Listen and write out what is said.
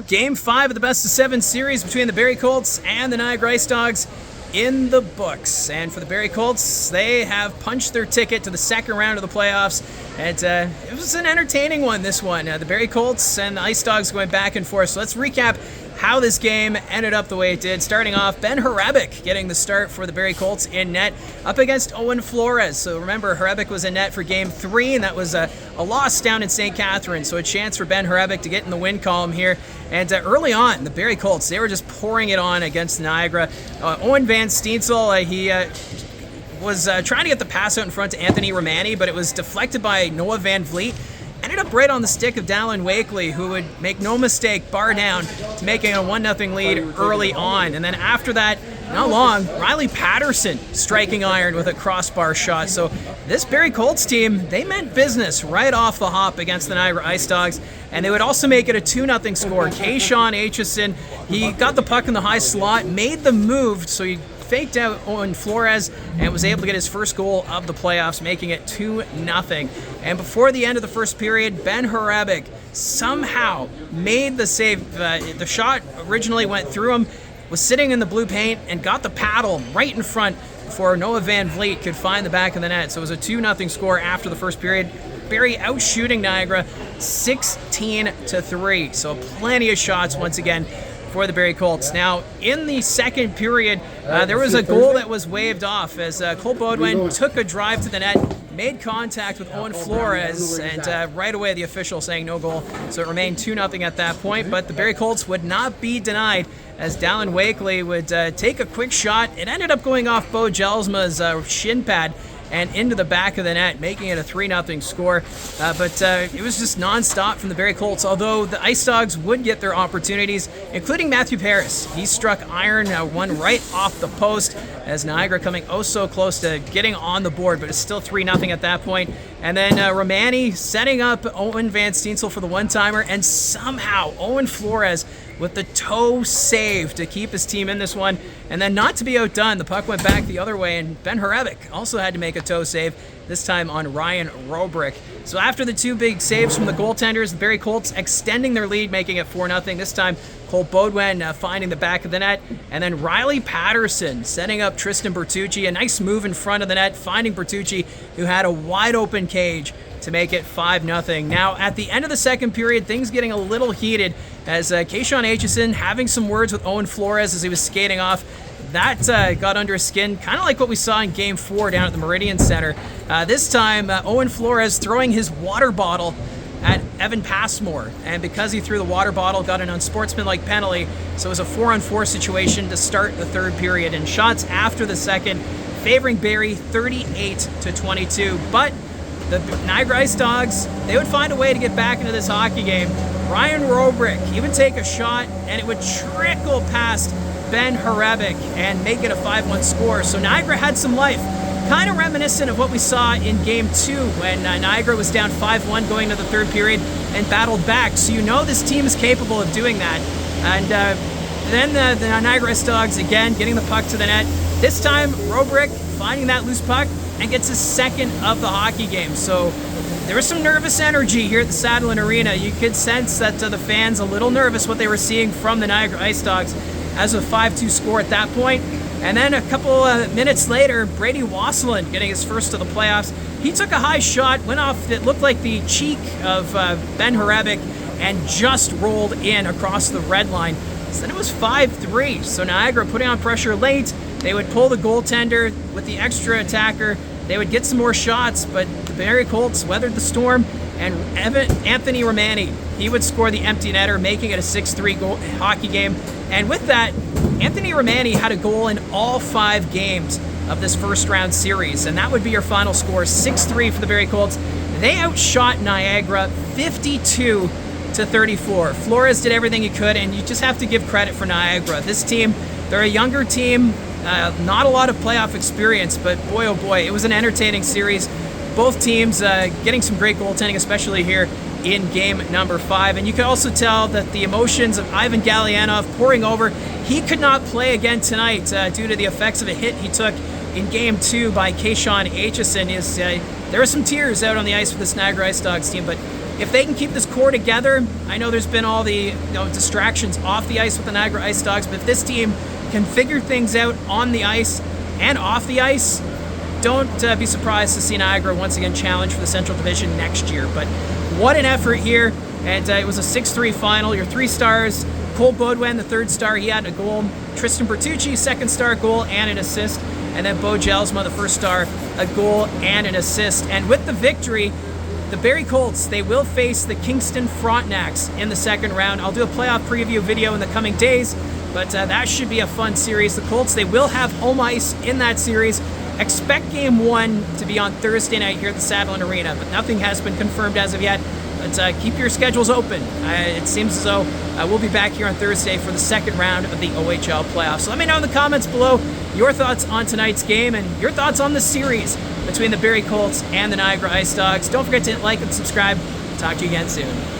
Game 5 of the best-of-7 series between the Barrie Colts and the Niagara Icedogs in the books. And for the Barrie Colts, they have punched their ticket to the second round of the playoffs. And it was an entertaining one, this one. The Barrie Colts and the Icedogs going back and forth. So let's recap how this game ended up the way it did. Starting off, Ben Hrebeck getting the start for the Barrie Colts in net up against Owen Flores. So remember, Hrebeck was in net for Game 3, and that was a loss down in St. Catharines. So a chance for Ben Hrebeck to get in the win column here. And early on, the Barrie Colts, they were just pouring it on against Niagara. Owen Van Steensel, he was trying to get the pass out in front to Anthony Romani, but it was deflected by Noah Van Vliet. Ended up right on the stick of Dallin Wakely, who would make no mistake, bar down to making a 1-0 lead early on. And then after that, not long, Riley Patterson striking iron with a crossbar shot. So this Barrie Colts team, they meant business right off the hop against the Niagara Icedogs. And they would also make it a 2-0 score. Kayshawn Aitchison, he got the puck in the high slot, made the move, so he faked out Owen Flores and was able to get his first goal of the playoffs, making it 2-0. And before the end of the first period, Ben Hrebeck somehow made the save. The shot originally went through him, was sitting in the blue paint, and got the paddle right in front before Noah Van Vliet could find the back of the net. So it was a 2-0 score after the first period. Barrie outshooting Niagara 16-3. So plenty of shots once again for the Barrie Colts. Now, in the second period, there was a goal that was waved off as Cole Baudouin took a drive to the net, made contact with Owen Flores, and right away the official saying no goal. So it remained 2-0 at that point, but the Barrie Colts would not be denied as Dallin Wakely would take a quick shot. It ended up going off Bo Jelsma's shin pad and into the back of the net, making it a 3-0 score. But it was just non-stop from the Barrie Colts, although the Icedogs would get their opportunities, including Matthew Paris. He struck iron, one right off the post, as Niagara coming oh so close to getting on the board, but it's still 3-0 at that point. And then Romani setting up Owen Van Steensel for the one-timer, and somehow Owen Flores with the toe save to keep his team in this one. And then not to be outdone, the puck went back the other way, and Ben Hrebeck also had to make a toe save, this time on Ryan Robrick. So after the two big saves from the goaltenders, the Barrie Colts extending their lead, making it 4-0. This time, Cole Baudouin finding the back of the net, and then Riley Patterson setting up Tristan Bertucci. A nice move in front of the net, finding Bertucci, who had a wide-open cage, to make it 5-0. Now, at the end of the second period, things getting a little heated as Kayshawn Aitchison having some words with Owen Flores as he was skating off. That got under his skin, kind of like what we saw in Game 4 down at the Meridian Center. This time, Owen Flores throwing his water bottle at Evan Passmore, and because he threw the water bottle, got an unsportsmanlike penalty. So it was a 4-on-4 situation to start the third period, and shots after the second favoring Barrie 38-22. But the Niagara Icedogs, they would find a way to get back into this hockey game. Ryan Robrick, he would take a shot, and it would trickle past Ben Hrebeck and make it a 5-1 score. So Niagara had some life, kind of reminiscent of what we saw in Game 2 when Niagara was down 5-1 going to the third period and battled back. So you know this team is capable of doing that. And then the Niagara Icedogs, again, getting the puck to the net. This time, Robrick finding that loose puck and gets his second of the hockey game. So there was some nervous energy here at the Saddlein Arena. You could sense that the fans a little nervous what they were seeing from the Niagara Icedogs as a 5-2 score at that point. And then a couple minutes later, Brady Wasselin getting his first of the playoffs. He took a high shot, went off, it looked like the cheek of Ben Hrebeck, and just rolled in across the red line. So then it was 5-3. So Niagara putting on pressure late. They would pull the goaltender with the extra attacker. They would get some more shots, but the Barrie Colts weathered the storm, and Anthony Romani, he would score the empty netter, making it a 6-3 hockey game. And with that, Anthony Romani had a goal in all 5 games of this first round series, and that would be your final score, 6-3 for the Barrie Colts. They outshot Niagara 52-34. Flores did everything he could, and you just have to give credit for Niagara. This team, they're a younger team, not a lot of playoff experience, but boy, oh boy, it was an entertaining series. Both teams getting some great goaltending, especially here in game number 5. And you could also tell that the emotions of Ivan Galyanov pouring over. He could not play again tonight due to the effects of a hit he took in game 2 by Kayshawn Aitchison. There were some tears out on the ice for this Niagara Icedogs team, but if they can keep this core together, I know there's been all the distractions off the ice with the Niagara Icedogs, but if this team can figure things out on the ice and off the ice, don't be surprised to see Niagara once again challenge for the Central Division next year. But what an effort here, and it was a 6-3 final. Your 3 stars, Cole Baudouin, the 3rd star, he had a goal. Tristan Bertucci, 2nd star, goal and an assist. And then Bo Jelsma, the 1st star, a goal and an assist. And with the victory, the Barrie Colts, they will face the Kingston Frontenacs in the 2nd round. I'll do a playoff preview video in the coming days, but that should be a fun series. The Colts, they will have home ice in that series. Expect game 1 to be on Thursday night here at the Saddleland Arena, but nothing has been confirmed as of yet. But keep your schedules open. It seems as though we'll be back here on Thursday for the 2nd round of the OHL playoffs. So let me know in the comments below your thoughts on tonight's game and your thoughts on the series between the Barrie Colts and the Niagara Icedogs. Don't forget to like and subscribe. Talk to you again soon.